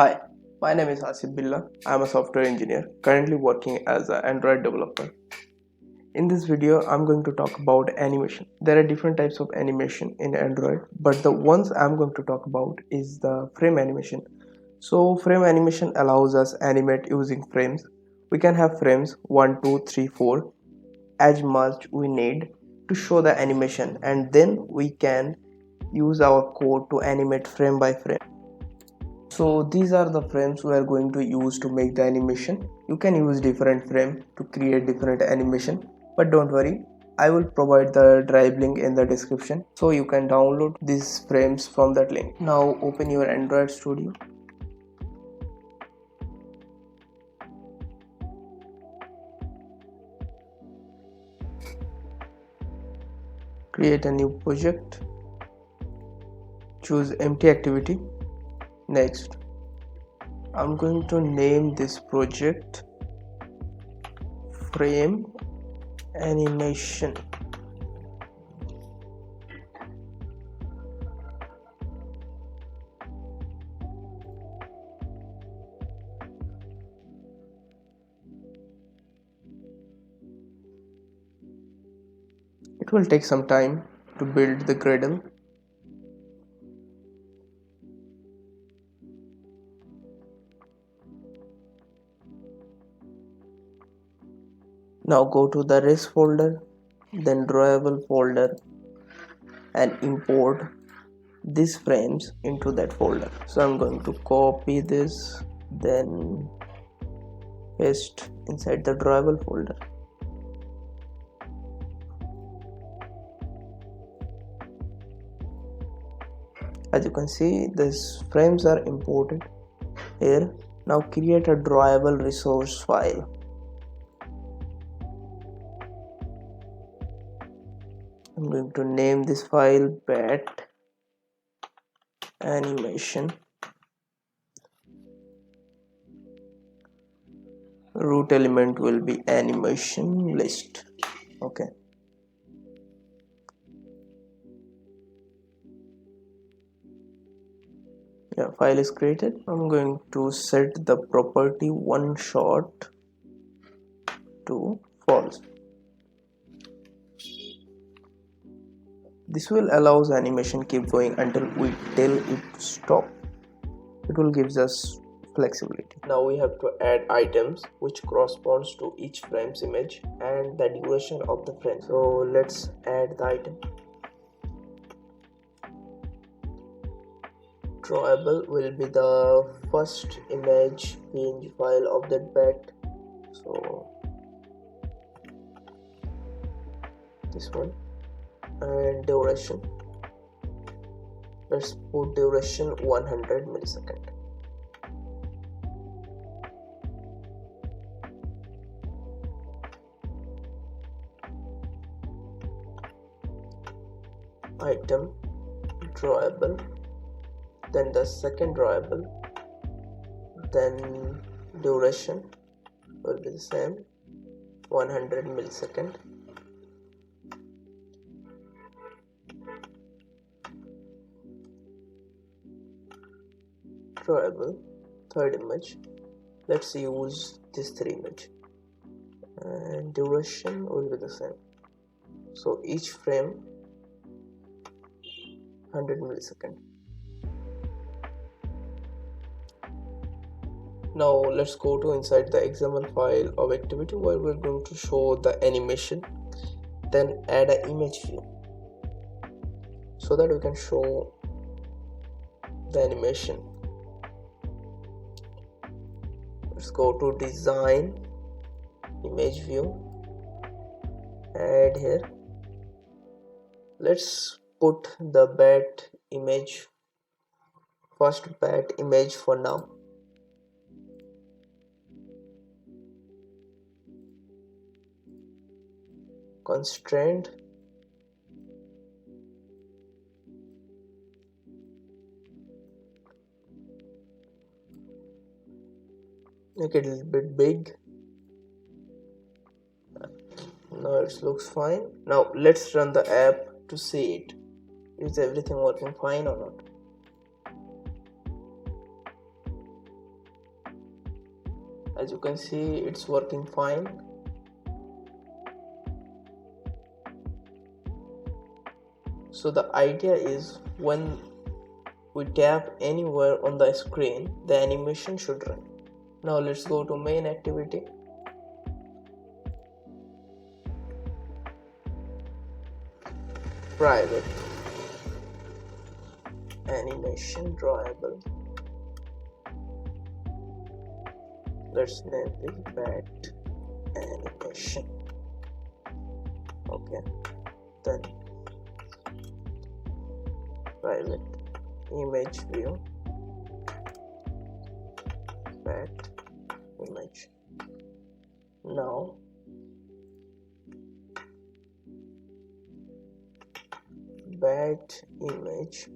Hi, my name is Asif Billah. I am a software engineer currently working as an Android developer. In this video, I'm going to talk about animation. There are different types of animation in Android, but the ones I'm going to talk about is the frame animation. So frame animation allows us animate using frames. We can have frames 1, 2, 3, 4 as much we need to show the animation, and then we can use our code to animate frame by frame. So these are the frames we are going to use to make the animation. You can use different frame to create different animation, but don't worry, I will provide the drive link in the description so you can download these frames from that link. Now open your Android Studio. Create a new project. Choose empty activity. Next, I'm going to name this project frame animation. It will take some time to build the Gradle. Now go to the res folder, then drawable folder, and import these frames into that folder. So I'm going to copy this, then paste inside the drawable folder. As you can see, these frames are imported here. Now create a drawable resource file. I'm going to name this file bat animation. Root element will be animation list. Okay. Yeah, file is created. I'm going to set the property one shot to false. This will allow animation keep going until we tell it to stop. It will give us flexibility. Now we have to add items which corresponds to each frame's image and the duration of the frame. So let's add the item. Drawable will be the first image PNG file of that bat. So this one. And duration, let's put duration 100 millisecond. Item drawable, then the second drawable, then duration will be the same 100 millisecond. Drawable, third image, let's use this three image, and duration will be the same. So each frame 100 millisecond. Now let's go to inside the XML file of activity where we're going to show the animation, then add an image view so that we can show the animation. Let's go to design, image view, add here. Let's put the bat image, first bat image for now. Constraint, make it a little bit big. Now it looks fine. Now let's run the app to see it. Is everything working fine or not? As you can see, it's working fine. So the idea is when we tap anywhere on the screen, the animation should run. Now let's go to main activity. Private animation drawable. Let's name it bat animation. Okay, then private image view, bat image. Now bat image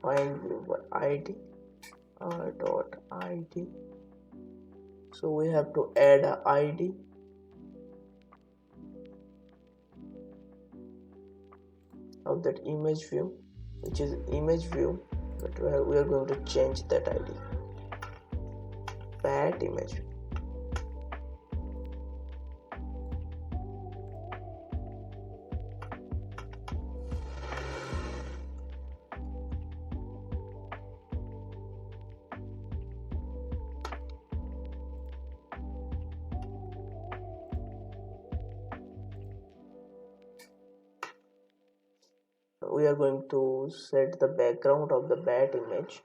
find view by id r.id. So we have to add a id. Of that image view, which is image view, but we are going to change that id, bat image view. We are going to set the background of the bat image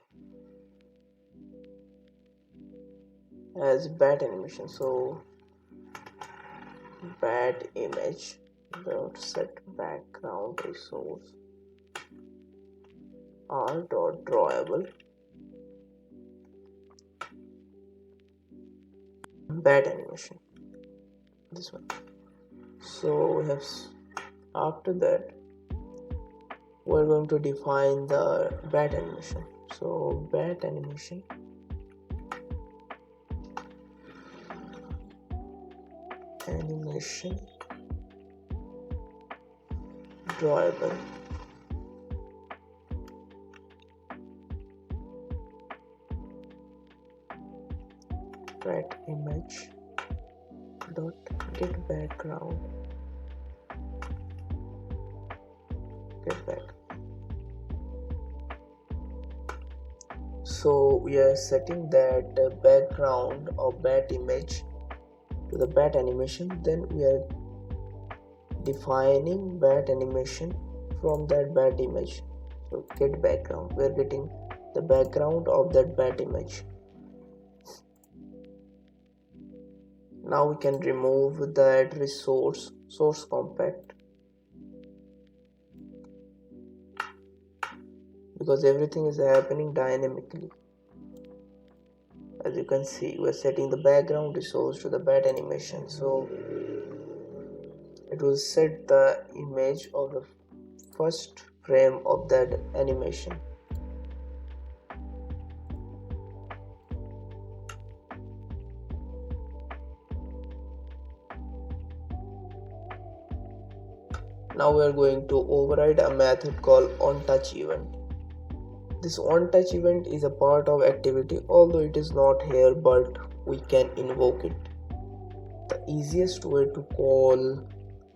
as bat animation. So bat image dot set background resource r dot drawable bat animation, this one. So we have, after that we're going to define the bat animation. So bat animation drawable bat image dot get background So we are setting that background of bat image to the bat animation. Then we are defining bat animation from that bat image. So get background, we are getting the background of that bat image. Now we can remove that resource source compact, because everything is happening dynamically. As you can see, we are setting the background resource to the bat animation, so it will set the image of the first frame of that animation. Now we are going to override a method called onTouchEvent. This onTouchEvent is a part of activity, although it is not here, but we can invoke it. The easiest way to call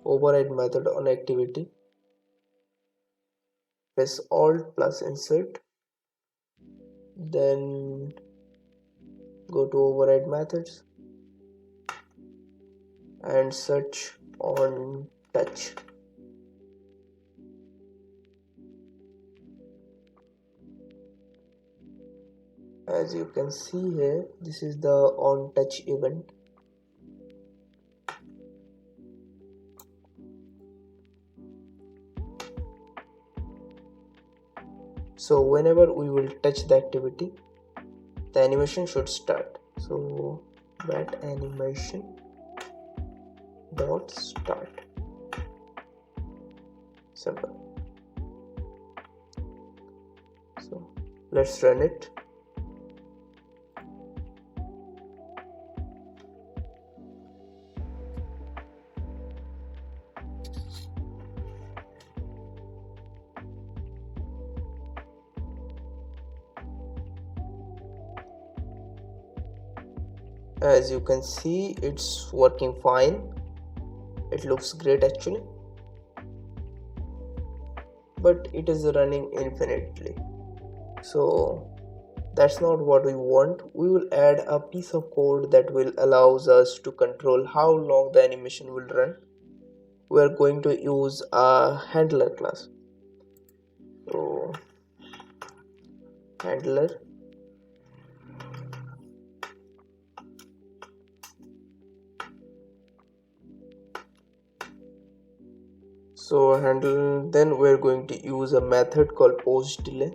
override method on activity: press Alt plus insert, then go to override methods and search on touch. As you can see here, this is the onTouchEvent. So whenever we will touch the activity, the animation should start. So bat animation dot start, simple. So let's run it. As you can see, it's working fine. It looks great actually, but it is running infinitely, so that's not what we want. We will add a piece of code that will allows us to control how long the animation will run. We are going to use a handler class. So handler, then we're going to use a method called post delay.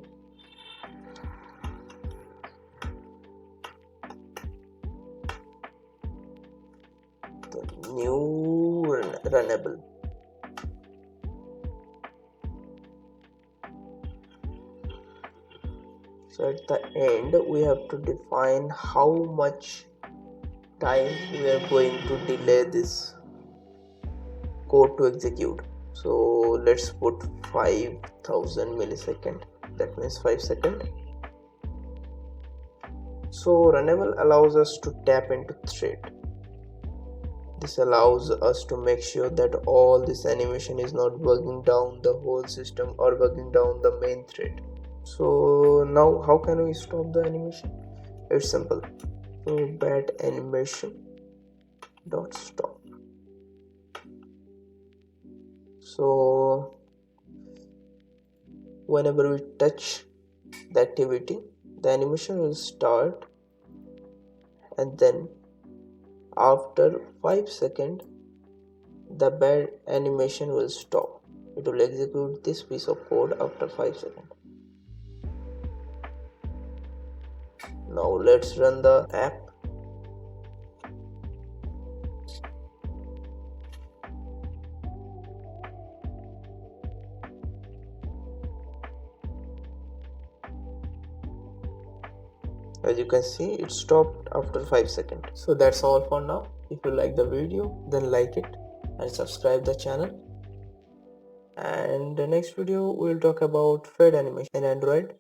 The new runnable. So at the end we have to define how much time we are going to delay this code to execute. So let's put 5000 millisecond, that means 5 seconds. So runnable allows us to tap into thread. This allows us to make sure that all this animation is not bugging down the whole system or bugging down the main thread. So now how can we stop the animation? It's simple. So bat animation dot stop. So whenever we touch the activity, the animation will start, and then after 5 seconds the bat animation will stop. It will execute this piece of code after 5 seconds. Now let's run the app. As you can see, it stopped after 5 seconds. So that's all for now. If you like the video, then like it and subscribe the channel. And the next video we'll talk about fade animation in Android.